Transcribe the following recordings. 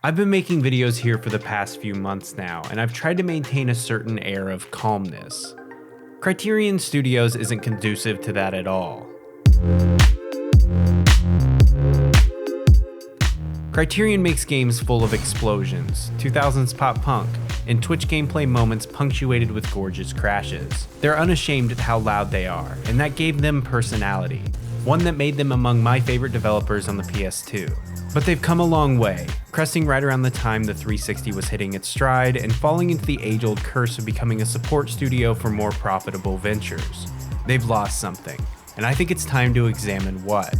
I've been making videos here for the past few months now, and I've tried to maintain a certain air of calmness. Criterion Studios isn't conducive to that at all. Criterion makes games full of explosions, 2000s pop punk, and Twitch gameplay moments punctuated with gorgeous crashes. They're unashamed at how loud they are, and that gave them personality, one that made them among my favorite developers on the PS2. But they've come a long way, cresting right around the time the 360 was hitting its stride and falling into the age-old curse of becoming a support studio for more profitable ventures. They've lost something, and I think it's time to examine what.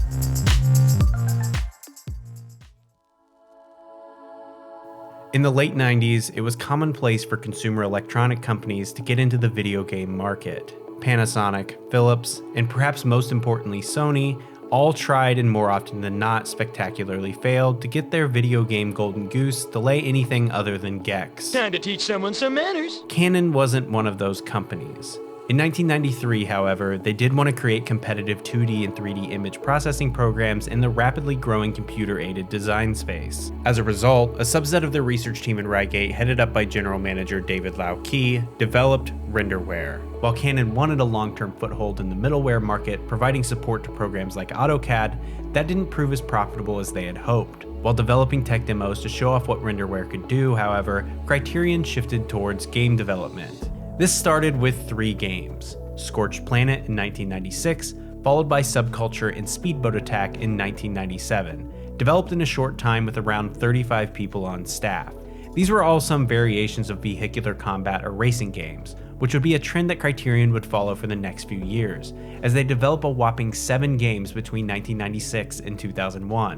In the late 90s, it was commonplace for consumer electronic companies to get into the video game market. Panasonic, Philips, and perhaps most importantly Sony, all tried and more often than not spectacularly failed to get their video game golden goose to lay anything other than Gex. Time to teach someone some manners. Canon wasn't one of those companies. In 1993, however, they did want to create competitive 2D and 3D image processing programs in the rapidly growing computer-aided design space. As a result, a subset of their research team in Reigate, headed up by general manager David Lau Key, developed Renderware. While Canon wanted a long-term foothold in the middleware market, providing support to programs like AutoCAD, that didn't prove as profitable as they had hoped. While developing tech demos to show off what Renderware could do, however, Criterion shifted towards game development. This started with 3 games: Scorched Planet in 1996, followed by Subculture and Speedboat Attack in 1997, developed in a short time with around 35 people on staff. These were all some variations of vehicular combat or racing games, which would be a trend that Criterion would follow for the next few years, as they develop a whopping 7 games between 1996 and 2001.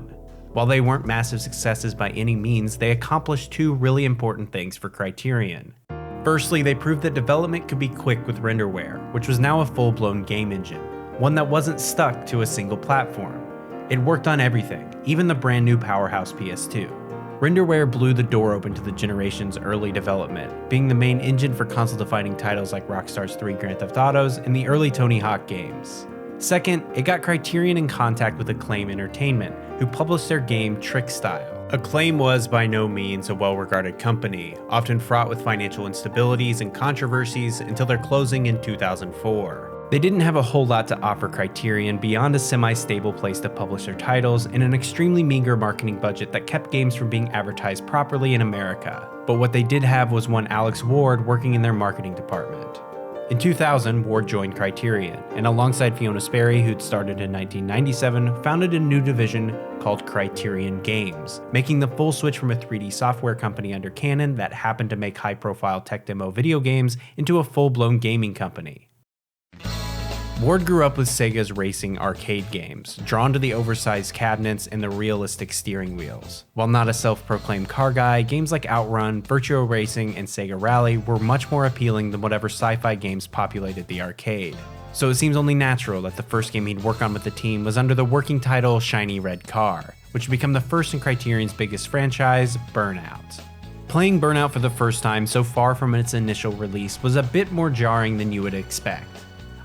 While they weren't massive successes by any means, they accomplished 2 really important things for Criterion. Firstly, they proved that development could be quick with Renderware, which was now a full-blown game engine, one that wasn't stuck to a single platform. It worked on everything, even the brand new powerhouse PS2. Renderware blew the door open to the generation's early development, being the main engine for console-defining titles like Rockstar's 3 Grand Theft Autos and the early Tony Hawk games. Second, it got Criterion in contact with Acclaim Entertainment, who published their game Trick Style. Acclaim was by no means a well-regarded company, often fraught with financial instabilities and controversies until their closing in 2004. They didn't have a whole lot to offer Criterion beyond a semi-stable place to publish their titles and an extremely meager marketing budget that kept games from being advertised properly in America. But what they did have was one Alex Ward working in their marketing department. In 2000, Ward joined Criterion, and alongside Fiona Sperry, who'd started in 1997, founded a new division called Criterion Games, making the full switch from a 3D software company under Canon that happened to make high-profile tech demo video games into a full-blown gaming company. Ward grew up with Sega's racing arcade games, drawn to the oversized cabinets and the realistic steering wheels. While not a self-proclaimed car guy, games like Outrun, Virtua Racing, and Sega Rally were much more appealing than whatever sci-fi games populated the arcade. So it seems only natural that the first game he'd work on with the team was under the working title Shiny Red Car, which would become the first in Criterion's biggest franchise, Burnout. Playing Burnout for the first time so far from its initial release was a bit more jarring than you would expect.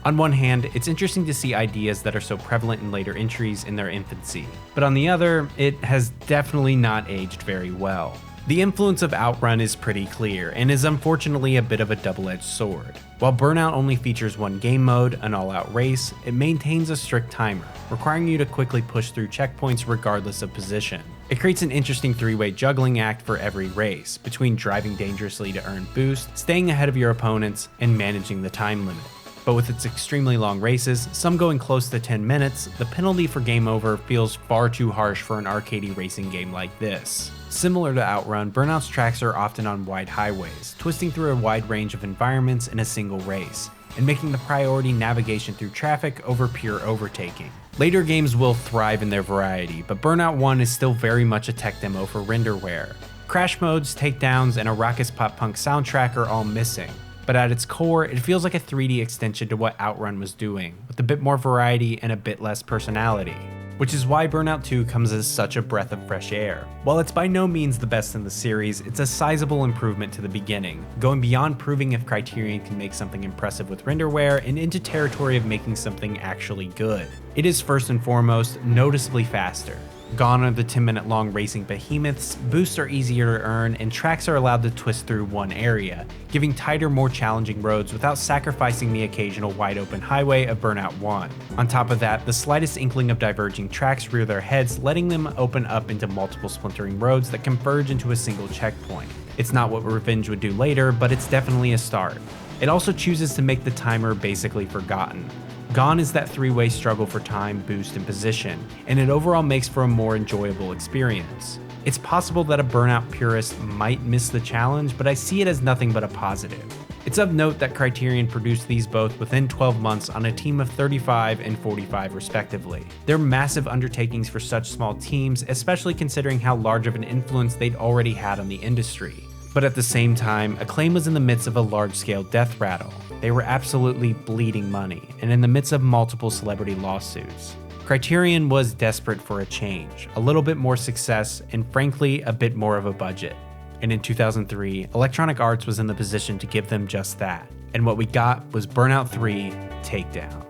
On one hand, it's interesting to see ideas that are so prevalent in later entries in their infancy, but on the other, it has definitely not aged very well. The influence of Outrun is pretty clear, and is unfortunately a bit of a double-edged sword. While Burnout only features one game mode, an all-out race, it maintains a strict timer, requiring you to quickly push through checkpoints regardless of position. It creates an interesting 3-way juggling act for every race, between driving dangerously to earn boost, staying ahead of your opponents, and managing the time limit. But with its extremely long races, some going close to 10 minutes, the penalty for game over feels far too harsh for an arcadey racing game like this. Similar to Outrun, Burnout's tracks are often on wide highways, twisting through a wide range of environments in a single race, and making the priority navigation through traffic over pure overtaking. Later games will thrive in their variety, but Burnout 1 is still very much a tech demo for Renderware. Crash modes, takedowns, and a raucous pop-punk soundtrack are all missing. But at its core, it feels like a 3D extension to what Outrun was doing, with a bit more variety and a bit less personality. Which is why Burnout 2 comes as such a breath of fresh air. While it's by no means the best in the series, it's a sizable improvement to the beginning, going beyond proving if Criterion can make something impressive with Renderware and into territory of making something actually good. It is first and foremost noticeably faster. Gone are the 10-minute long racing behemoths, boosts are easier to earn, and tracks are allowed to twist through one area, giving tighter, more challenging roads without sacrificing the occasional wide-open highway of Burnout 1. On top of that, the slightest inkling of diverging tracks rear their heads, letting them open up into multiple splintering roads that converge into a single checkpoint. It's not what Revenge would do later, but it's definitely a start. It also chooses to make the timer basically forgotten. Gone is that three-way struggle for time, boost, and position, and it overall makes for a more enjoyable experience. It's possible that a Burnout purist might miss the challenge, but I see it as nothing but a positive. It's of note that Criterion produced these both within 12 months on a team of 35 and 45 respectively. They're massive undertakings for such small teams, especially considering how large of an influence they'd already had on the industry. But at the same time, Acclaim was in the midst of a large-scale death rattle. They were absolutely bleeding money, and in the midst of multiple celebrity lawsuits. Criterion was desperate for a change, a little bit more success, and frankly, a bit more of a budget. And in 2003, Electronic Arts was in the position to give them just that. And what we got was Burnout 3 Takedown.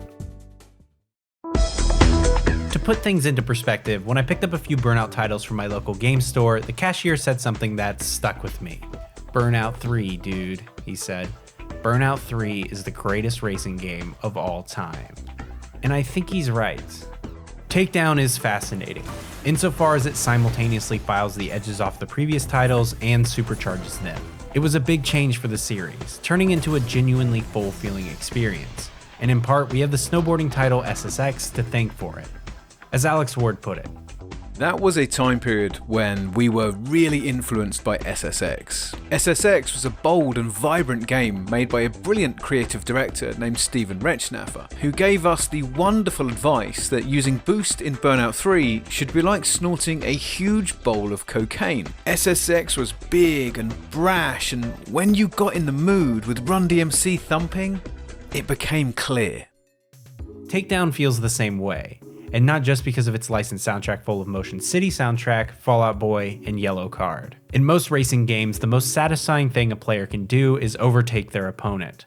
To put things into perspective, when I picked up a few Burnout titles from my local game store, the cashier said something that stuck with me. "Burnout 3, dude," he said. "Burnout 3 is the greatest racing game of all time." And I think he's right. Takedown is fascinating, insofar as it simultaneously files the edges off the previous titles and supercharges them. It was a big change for the series, turning into a genuinely full-feeling experience. And in part, we have the snowboarding title SSX to thank for it. As Alex Ward put it, "That was a time period when we were really influenced by SSX. SSX was a bold and vibrant game made by a brilliant creative director named Steven Rechnaffer, who gave us the wonderful advice that using boost in Burnout 3 should be like snorting a huge bowl of cocaine. SSX was big and brash, and when you got in the mood with Run DMC thumping, it became clear." Takedown feels the same way. And not just because of its licensed soundtrack full of Motion City soundtrack, Fall Out Boy, and Yellow Card. In most racing games, the most satisfying thing a player can do is overtake their opponent.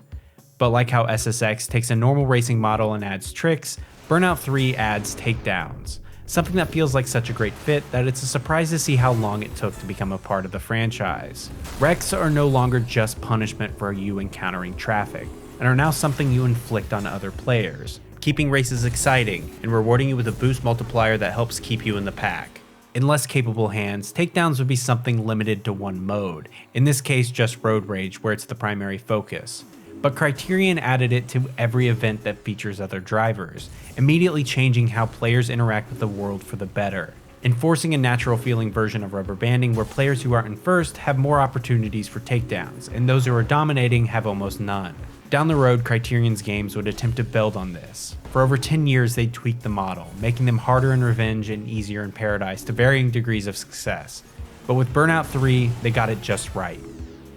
But like how SSX takes a normal racing model and adds tricks, Burnout 3 adds takedowns. Something that feels like such a great fit that it's a surprise to see how long it took to become a part of the franchise. Wrecks are no longer just punishment for you encountering traffic, and are now something you inflict on other players, keeping races exciting and rewarding you with a boost multiplier that helps keep you in the pack. In less capable hands, takedowns would be something limited to one mode, in this case just Road Rage, where it's the primary focus. But Criterion added it to every event that features other drivers, immediately changing how players interact with the world for the better, enforcing a natural feeling version of rubber banding where players who aren't in first have more opportunities for takedowns, and those who are dominating have almost none. Down the road, Criterion's games would attempt to build on this. For over 10 years, they tweaked the model, making them harder in Revenge and easier in Paradise to varying degrees of success. But with Burnout 3, they got it just right.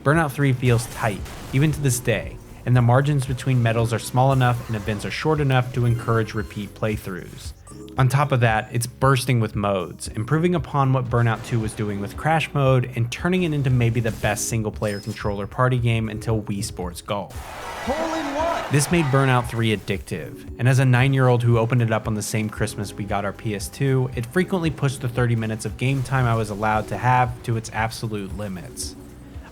Burnout 3 feels tight, even to this day, and the margins between medals are small enough and events are short enough to encourage repeat playthroughs. On top of that, it's bursting with modes, improving upon what Burnout 2 was doing with Crash Mode and turning it into maybe the best single-player controller party game until Wii Sports Golf. Hole-in-one! This made Burnout 3 addictive, and as a 9-year-old who opened it up on the same Christmas we got our PS2, it frequently pushed the 30 minutes of game time I was allowed to have to its absolute limits.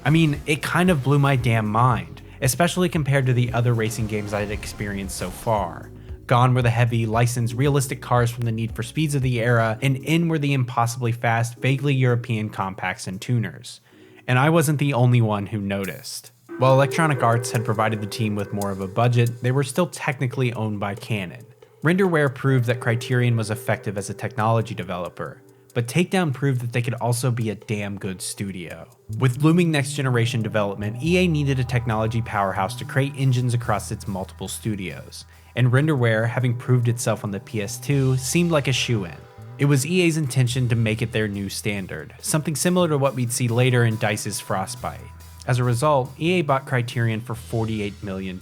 I mean, it kind of blew my damn mind, especially compared to the other racing games I'd experienced so far. Gone were the heavy, licensed, realistic cars from the Need for Speeds of the era, and in were the impossibly fast, vaguely European compacts and tuners. And I wasn't the only one who noticed. While Electronic Arts had provided the team with more of a budget, they were still technically owned by Canon. Renderware proved that Criterion was effective as a technology developer, but Takedown proved that they could also be a damn good studio. With looming next-generation development, EA needed a technology powerhouse to create engines across its multiple studios, and Renderware, having proved itself on the PS2, seemed like a shoo-in. It was EA's intention to make it their new standard, something similar to what we'd see later in DICE's Frostbite. As a result, EA bought Criterion for $48 million,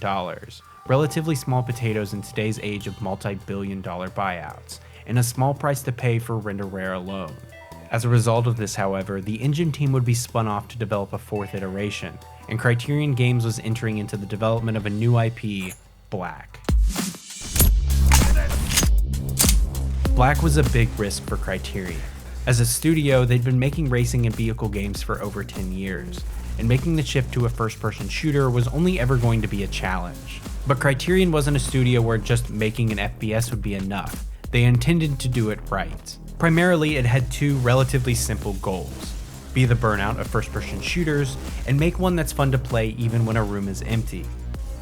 relatively small potatoes in today's age of multi-billion-dollar buyouts, and a small price to pay for Renderware alone. As a result of this, however, the engine team would be spun off to develop a fourth iteration, and Criterion Games was entering into the development of a new IP, Black. Black was a big risk for Criterion. As a studio, they'd been making racing and vehicle games for over 10 years, and making the shift to a first-person shooter was only ever going to be a challenge. But Criterion wasn't a studio where just making an FPS would be enough. They intended to do it right. Primarily, it had two relatively simple goals: be the Burnout of first-person shooters, and make one that's fun to play even when a room is empty.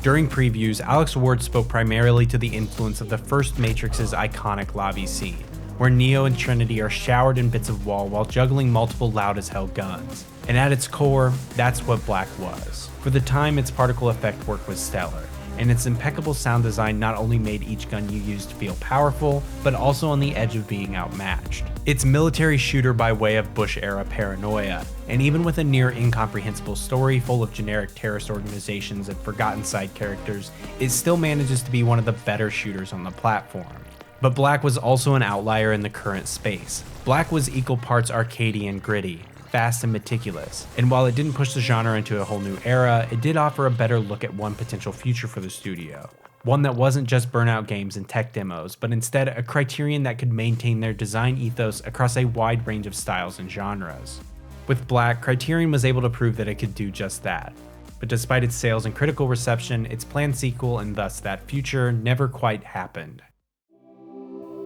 During previews, Alex Ward spoke primarily to the influence of the first Matrix's iconic lobby scene, where Neo and Trinity are showered in bits of wall while juggling multiple loud-as-hell guns. And at its core, that's what Black was. For the time, its particle effect work was stellar, and its impeccable sound design not only made each gun you used feel powerful, but also on the edge of being outmatched. It's military shooter by way of Bush-era paranoia, and even with a near incomprehensible story full of generic terrorist organizations and forgotten side characters, it still manages to be one of the better shooters on the platform. But Black was also an outlier in the current space. Black was equal parts arcadey and gritty, fast and meticulous, and while it didn't push the genre into a whole new era, it did offer a better look at one potential future for the studio. One that wasn't just Burnout games and tech demos, but instead a Criterion that could maintain their design ethos across a wide range of styles and genres. With Black, Criterion was able to prove that it could do just that. But despite its sales and critical reception, its planned sequel and thus that future never quite happened.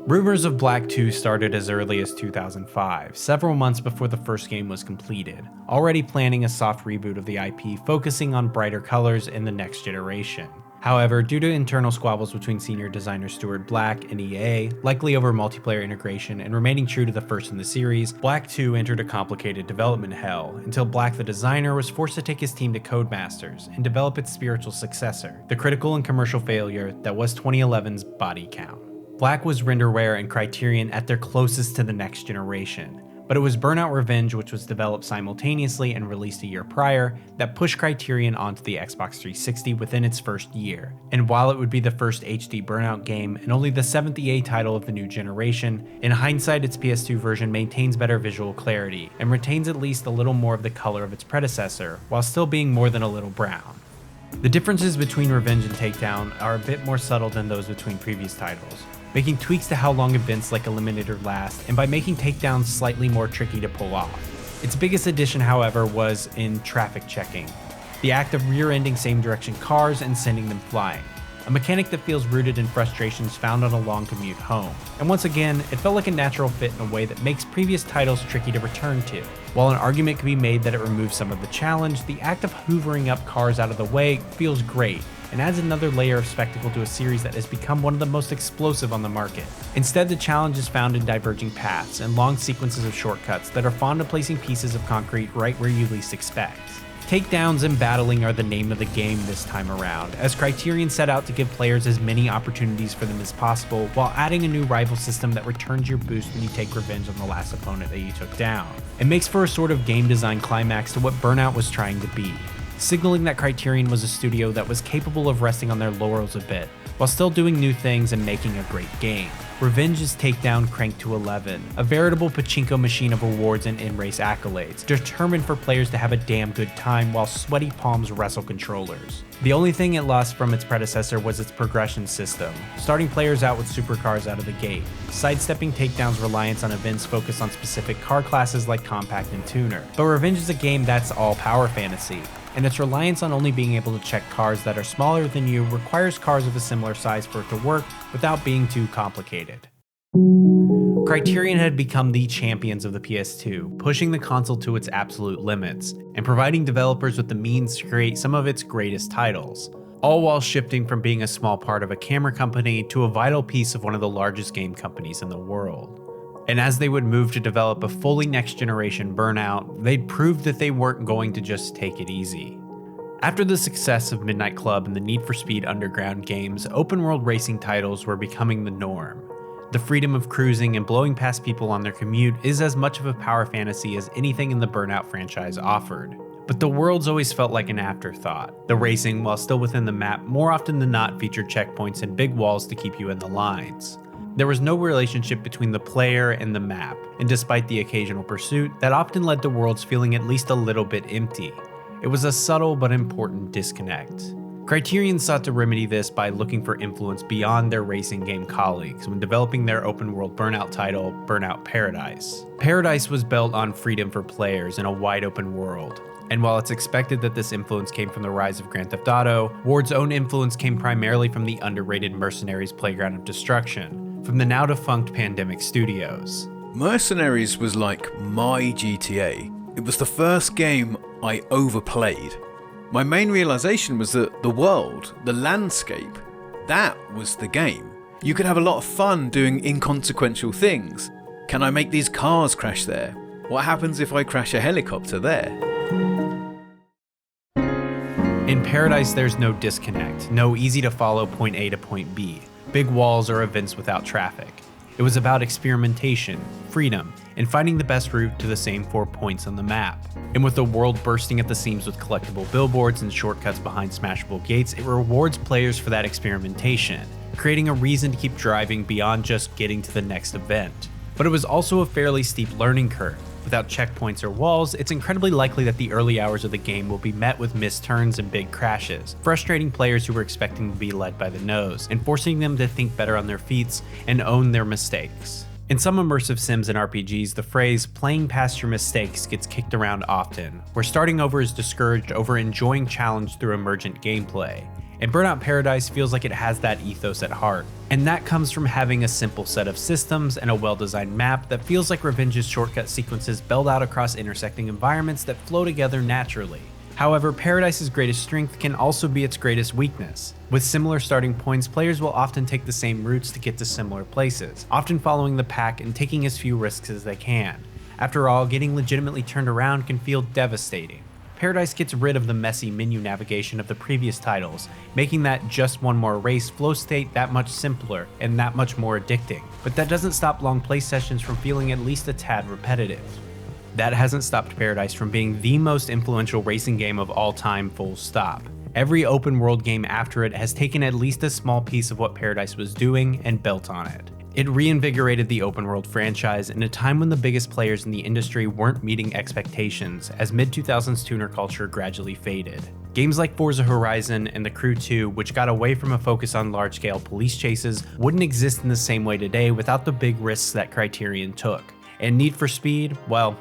Rumors of Black 2 started as early as 2005, several months before the first game was completed, already planning a soft reboot of the IP focusing on brighter colors in the next generation. However, due to internal squabbles between senior designer Stuart Black and EA, likely over multiplayer integration and remaining true to the first in the series, Black 2 entered a complicated development hell, until Black the designer was forced to take his team to Codemasters and develop its spiritual successor, the critical and commercial failure that was 2011's Body Count. Black was Renderware and Criterion at their closest to the next generation, but it was Burnout Revenge, which was developed simultaneously and released a year prior, that pushed Criterion onto the Xbox 360 within its first year. And while it would be the first HD Burnout game and only the 7th EA title of the new generation, in hindsight its PS2 version maintains better visual clarity and retains at least a little more of the color of its predecessor, while still being more than a little brown. The differences between Revenge and Takedown are a bit more subtle than those between previous titles, making tweaks to how long events like Eliminator last, and by making takedowns slightly more tricky to pull off. Its biggest addition, however, was in traffic checking, the act of rear-ending same-direction cars and sending them flying, a mechanic that feels rooted in frustrations found on a long commute home. And once again, it felt like a natural fit in a way that makes previous titles tricky to return to. While an argument could be made that it removes some of the challenge, the act of hoovering up cars out of the way feels great, and adds another layer of spectacle to a series that has become one of the most explosive on the market. Instead, the challenge is found in diverging paths and long sequences of shortcuts that are fond of placing pieces of concrete right where you least expect. Takedowns and battling are the name of the game this time around, as Criterion set out to give players as many opportunities for them as possible, while adding a new rival system that returns your boost when you take revenge on the last opponent that you took down. It makes for a sort of game design climax to what Burnout was trying to be, signaling that Criterion was a studio that was capable of resting on their laurels a bit, while still doing new things and making a great game. Revenge's Takedown cranked to 11, a veritable pachinko machine of awards and in-race accolades, determined for players to have a damn good time while sweaty palms wrestle controllers. The only thing it lost from its predecessor was its progression system, starting players out with supercars out of the gate, sidestepping Takedown's reliance on events focused on specific car classes like Compact and Tuner. But Revenge is a game that's all power fantasy, and its reliance on only being able to check cars that are smaller than you requires cars of a similar size for it to work without being too complicated. Criterion had become the champions of the PS2, pushing the console to its absolute limits, and providing developers with the means to create some of its greatest titles, all while shifting from being a small part of a camera company to a vital piece of one of the largest game companies in the world. And as they would move to develop a fully next-generation Burnout, they'd proved that they weren't going to just take it easy. After the success of Midnight Club and the Need for Speed Underground games, open-world racing titles were becoming the norm. The freedom of cruising and blowing past people on their commute is as much of a power fantasy as anything in the Burnout franchise offered. But the worlds always felt like an afterthought. The racing, while still within the map, more often than not featured checkpoints and big walls to keep you in the lines. There was no relationship between the player and the map, and despite the occasional pursuit, that often led to worlds feeling at least a little bit empty. It was a subtle but important disconnect. Criterion sought to remedy this by looking for influence beyond their racing game colleagues when developing their open-world Burnout title, Burnout Paradise. Paradise was built on freedom for players in a wide-open world, and while it's expected that this influence came from the rise of Grand Theft Auto, Ward's own influence came primarily from the underrated Mercenaries Playground of Destruction, from the now-defunct Pandemic Studios. Mercenaries was like my GTA. It was the first game I overplayed. My main realization was that the world, the landscape, that was the game. You could have a lot of fun doing inconsequential things. Can I make these cars crash there? What happens if I crash a helicopter there? In Paradise, there's no disconnect, no easy to follow point A to point B, big walls or events without traffic. It was about experimentation, freedom, and finding the best route to the same 4 points on the map. And with the world bursting at the seams with collectible billboards and shortcuts behind smashable gates, it rewards players for that experimentation, creating a reason to keep driving beyond just getting to the next event. But it was also a fairly steep learning curve. Without checkpoints or walls, it's incredibly likely that the early hours of the game will be met with missed turns and big crashes, frustrating players who were expecting to be led by the nose, and forcing them to think better on their feet and own their mistakes. In some immersive sims and RPGs, the phrase "playing past your mistakes" gets kicked around often, where starting over is discouraged over enjoying challenge through emergent gameplay. And Burnout Paradise feels like it has that ethos at heart. And that comes from having a simple set of systems and a well-designed map that feels like Revenge's shortcut sequences build out across intersecting environments that flow together naturally. However, Paradise's greatest strength can also be its greatest weakness. With similar starting points, players will often take the same routes to get to similar places, often following the pack and taking as few risks as they can. After all, getting legitimately turned around can feel devastating. Paradise gets rid of the messy menu navigation of the previous titles, making that just one more race flow state that much simpler and that much more addicting. But that doesn't stop long play sessions from feeling at least a tad repetitive. That hasn't stopped Paradise from being the most influential racing game of all time, full stop. Every open world game after it has taken at least a small piece of what Paradise was doing and built on it. It reinvigorated the open world franchise in a time when the biggest players in the industry weren't meeting expectations as mid-2000s tuner culture gradually faded. Games like Forza Horizon and The Crew 2, which got away from a focus on large-scale police chases, wouldn't exist in the same way today without the big risks that Criterion took. And Need for Speed, well,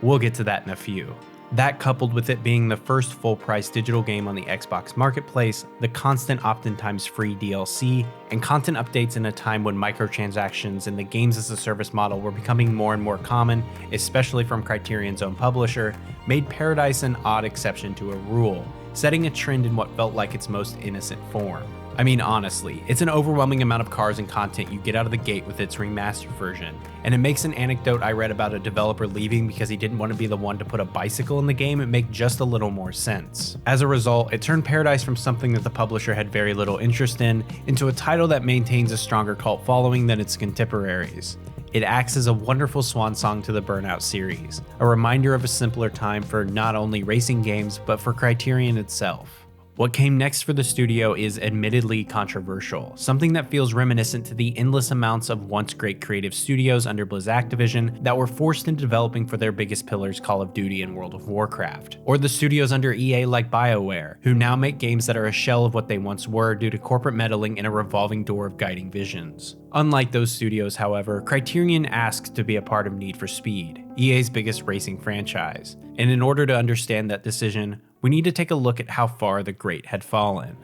we'll get to that in a few. That, coupled with it being the first full-price digital game on the Xbox Marketplace, the constant oftentimes free DLC, and content updates in a time when microtransactions and the games-as-a-service model were becoming more and more common, especially from Criterion's own publisher, made Paradise an odd exception to a rule, setting a trend in what felt like its most innocent form. I mean, honestly, it's an overwhelming amount of cars and content you get out of the gate with its remastered version, and it makes an anecdote I read about a developer leaving because he didn't want to be the one to put a bicycle in the game make just a little more sense. As a result, it turned Paradise from something that the publisher had very little interest in into a title that maintains a stronger cult following than its contemporaries. It acts as a wonderful swan song to the Burnout series, a reminder of a simpler time for not only racing games, but for Criterion itself. What came next for the studio is admittedly controversial, something that feels reminiscent to the endless amounts of once great creative studios under Blizz Activision that were forced into developing for their biggest pillars Call of Duty and World of Warcraft, or the studios under EA like BioWare, who now make games that are a shell of what they once were due to corporate meddling in a revolving door of guiding visions. Unlike those studios, however, Criterion asked to be a part of Need for Speed, EA's biggest racing franchise, and in order to understand that decision, we need to take a look at how far the great had fallen.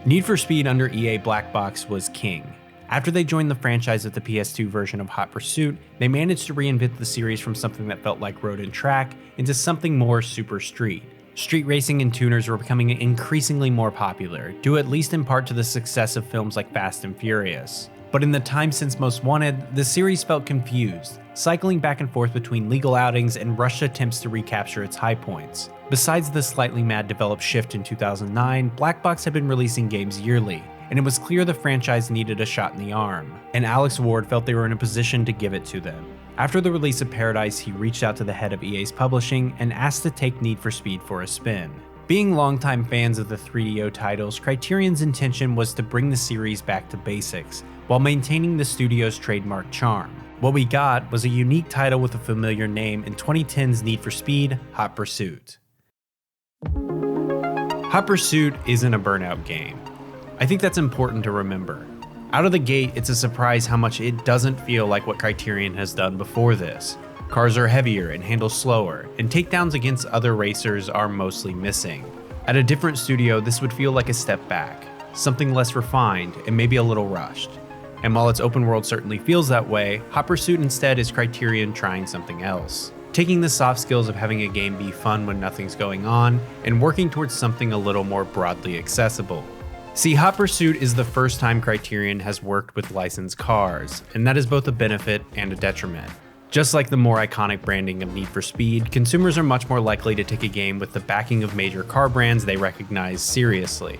Need for Speed under EA Black Box was king. After they joined the franchise with the PS2 version of Hot Pursuit, they managed to reinvent the series from something that felt like road and track into something more super street. Street racing and tuners were becoming increasingly more popular, due at least in part to the success of films like Fast and Furious. But in the time since Most Wanted, the series felt confused, cycling back and forth between legal outings and rushed attempts to recapture its high points. Besides the slightly mad developed shift in 2009, Black Box had been releasing games yearly, and it was clear the franchise needed a shot in the arm, and Alex Ward felt they were in a position to give it to them. After the release of Paradise, he reached out to the head of EA's publishing and asked to take Need for Speed for a spin. Being longtime fans of the 3DO titles, Criterion's intention was to bring the series back to basics, while maintaining the studio's trademark charm. What we got was a unique title with a familiar name in 2010's Need for Speed: Hot Pursuit. Hot Pursuit isn't a Burnout game. I think that's important to remember. Out of the gate, it's a surprise how much it doesn't feel like what Criterion has done before this. Cars are heavier and handle slower, and takedowns against other racers are mostly missing. At a different studio, this would feel like a step back, something less refined and maybe a little rushed. And while its open world certainly feels that way, Hot Pursuit instead is Criterion trying something else. Taking the soft skills of having a game be fun when nothing's going on, and working towards something a little more broadly accessible. See, Hot Pursuit is the first time Criterion has worked with licensed cars, and that is both a benefit and a detriment. Just like the more iconic branding of Need for Speed, consumers are much more likely to take a game with the backing of major car brands they recognize seriously.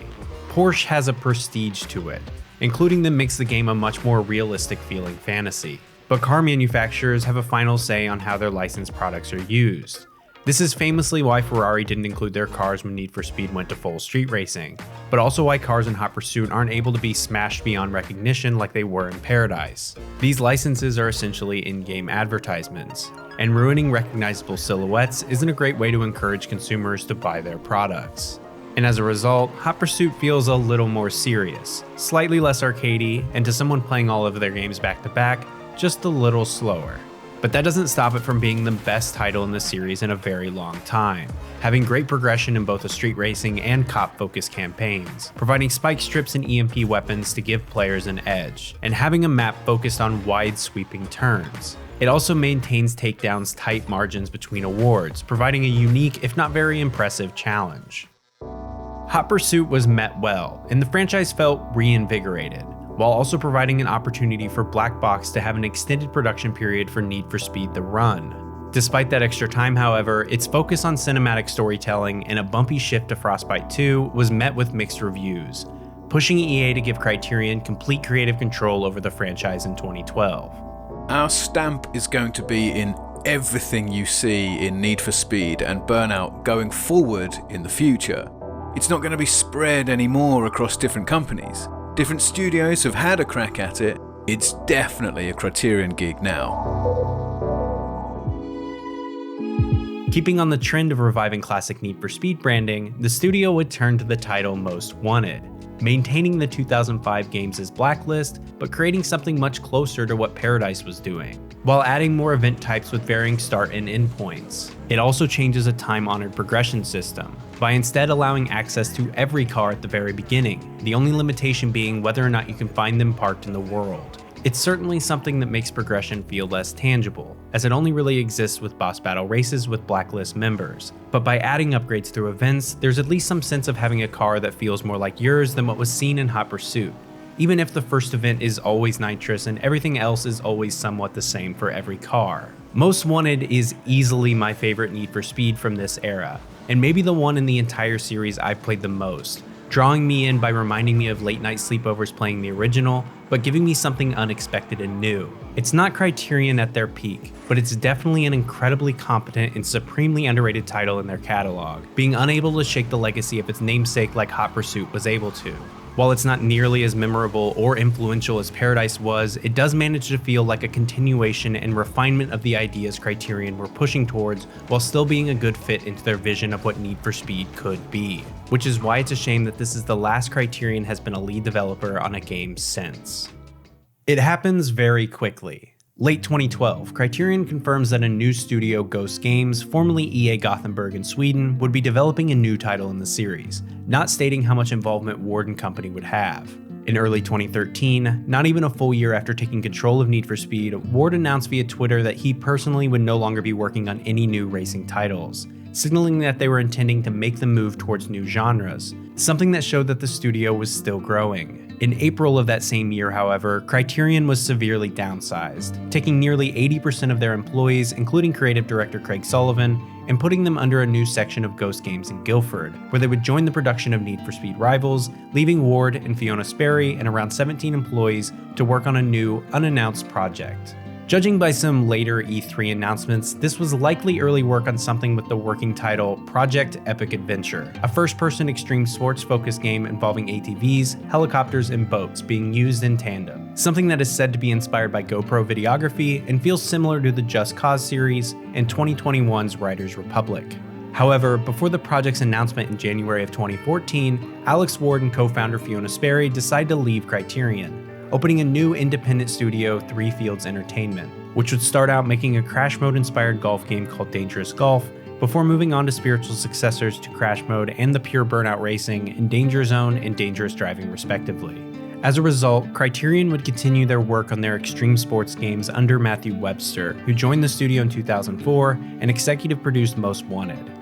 Porsche has a prestige to it. Including them makes the game a much more realistic feeling fantasy. But car manufacturers have a final say on how their licensed products are used. This is famously why Ferrari didn't include their cars when Need for Speed went to full street racing, but also why cars in Hot Pursuit aren't able to be smashed beyond recognition like they were in Paradise. These licenses are essentially in-game advertisements, and ruining recognizable silhouettes isn't a great way to encourage consumers to buy their products. And as a result, Hot Pursuit feels a little more serious, slightly less arcadey, and to someone playing all of their games back to back, just a little slower. But that doesn't stop it from being the best title in the series in a very long time, having great progression in both the street racing and cop-focused campaigns, providing spike strips and EMP weapons to give players an edge, and having a map focused on wide sweeping turns. It also maintains takedowns' tight margins between awards, providing a unique, if not very impressive, challenge. Hot Pursuit was met well, and the franchise felt reinvigorated, while also providing an opportunity for Black Box to have an extended production period for Need for Speed The Run. Despite that extra time, however, its focus on cinematic storytelling and a bumpy shift to Frostbite 2 was met with mixed reviews, pushing EA to give Criterion complete creative control over the franchise in 2012. Our stamp is going to be in everything you see in Need for Speed and Burnout going forward in the future. It's not going to be spread anymore across different companies. Different studios have had a crack at it. It's definitely a Criterion gig now. Keeping on the trend of reviving classic Need for Speed branding, the studio would turn to the title Most Wanted, maintaining the 2005 games' blacklist, but creating something much closer to what Paradise was doing, while adding more event types with varying start and end points. It also changes a time-honored progression system, by instead allowing access to every car at the very beginning, the only limitation being whether or not you can find them parked in the world. It's certainly something that makes progression feel less tangible, as it only really exists with boss battle races with blacklist members. But by adding upgrades through events, there's at least some sense of having a car that feels more like yours than what was seen in Hot Pursuit, even if the first event is always nitrous and everything else is always somewhat the same for every car. Most Wanted is easily my favorite Need for Speed from this era, and maybe the one in the entire series I've played the most, drawing me in by reminding me of late night sleepovers playing the original, but giving me something unexpected and new. It's not Criterion at their peak, but it's definitely an incredibly competent and supremely underrated title in their catalog, being unable to shake the legacy of its namesake like Hot Pursuit was able to. While it's not nearly as memorable or influential as Paradise was, it does manage to feel like a continuation and refinement of the ideas Criterion were pushing towards, while still being a good fit into their vision of what Need for Speed could be. Which is why it's a shame that this is the last Criterion has been a lead developer on a game since. It happens very quickly. Late 2012, Criterion confirms that a new studio, Ghost Games, formerly EA Gothenburg in Sweden, would be developing a new title in the series, not stating how much involvement Ward and company would have. In early 2013, not even a full year after taking control of Need for Speed, Ward announced via Twitter that he personally would no longer be working on any new racing titles, signaling that they were intending to make the move towards new genres, something that showed that the studio was still growing. In April of that same year, however, Criterion was severely downsized, taking nearly 80% of their employees, including creative director Craig Sullivan, and putting them under a new section of Ghost Games in Guildford, where they would join the production of Need for Speed Rivals, leaving Ward and Fiona Sperry and around 17 employees to work on a new, unannounced project. Judging by some later E3 announcements, this was likely early work on something with the working title Project Epic Adventure, a first-person extreme sports-focused game involving ATVs, helicopters, and boats being used in tandem, something that is said to be inspired by GoPro videography and feels similar to the Just Cause series and 2021's Riders Republic. However, before the project's announcement in January of 2014, Alex Ward and co-founder Fiona Sperry decided to leave Criterion, opening a new independent studio, Three Fields Entertainment, which would start out making a Crash Mode-inspired golf game called Dangerous Golf, before moving on to spiritual successors to Crash Mode and the pure Burnout Racing in Danger Zone and Dangerous Driving respectively. As a result, Criterion would continue their work on their extreme sports games under Matthew Webster, who joined the studio in 2004 and executive produced Most Wanted.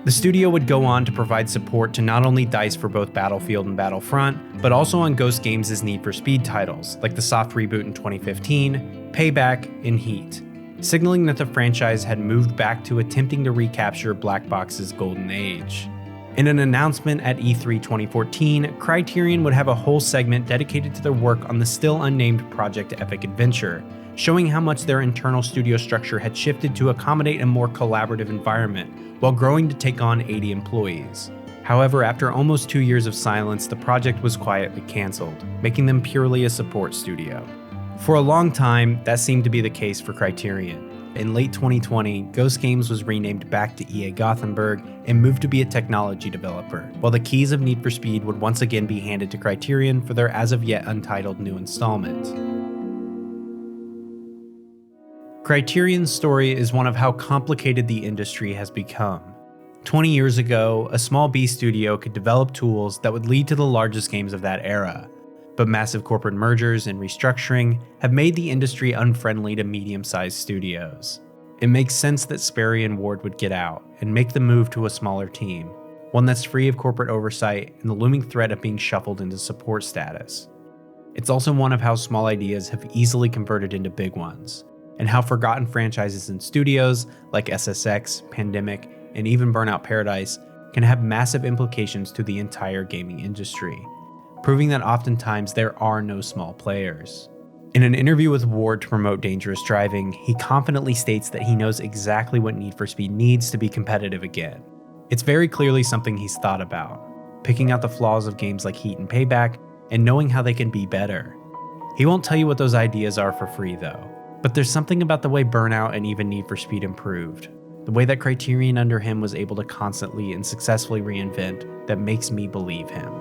The studio would go on to provide support to not only DICE for both Battlefield and Battlefront, but also on Ghost Games' Need for Speed titles, like the soft reboot in 2015, Payback, and Heat, signaling that the franchise had moved back to attempting to recapture Black Box's golden age. In an announcement at E3 2014, Criterion would have a whole segment dedicated to their work on the still unnamed Project Epic Adventure, showing how much their internal studio structure had shifted to accommodate a more collaborative environment, while growing to take on 80 employees. However, after almost 2 years of silence, the project was quietly cancelled, making them purely a support studio. For a long time, that seemed to be the case for Criterion. In late 2020, Ghost Games was renamed back to EA Gothenburg and moved to be a technology developer, while the keys of Need for Speed would once again be handed to Criterion for their as of yet untitled new installment. Criterion's story is one of how complicated the industry has become. 20 years ago, a small B studio could develop tools that would lead to the largest games of that era. But massive corporate mergers and restructuring have made the industry unfriendly to medium-sized studios. It makes sense that Sperry and Ward would get out and make the move to a smaller team, one that's free of corporate oversight and the looming threat of being shuffled into support status. It's also one of how small ideas have easily converted into big ones, and how forgotten franchises and studios like SSX, Pandemic, and even Burnout Paradise can have massive implications to the entire gaming industry, proving that oftentimes there are no small players. In an interview with Ward to promote Dangerous Driving, he confidently states that he knows exactly what Need for Speed needs to be competitive again. It's very clearly something he's thought about, picking out the flaws of games like Heat and Payback, and knowing how they can be better. He won't tell you what those ideas are for free though, but there's something about the way Burnout and even Need for Speed improved, the way that Criterion under him was able to constantly and successfully reinvent, that makes me believe him.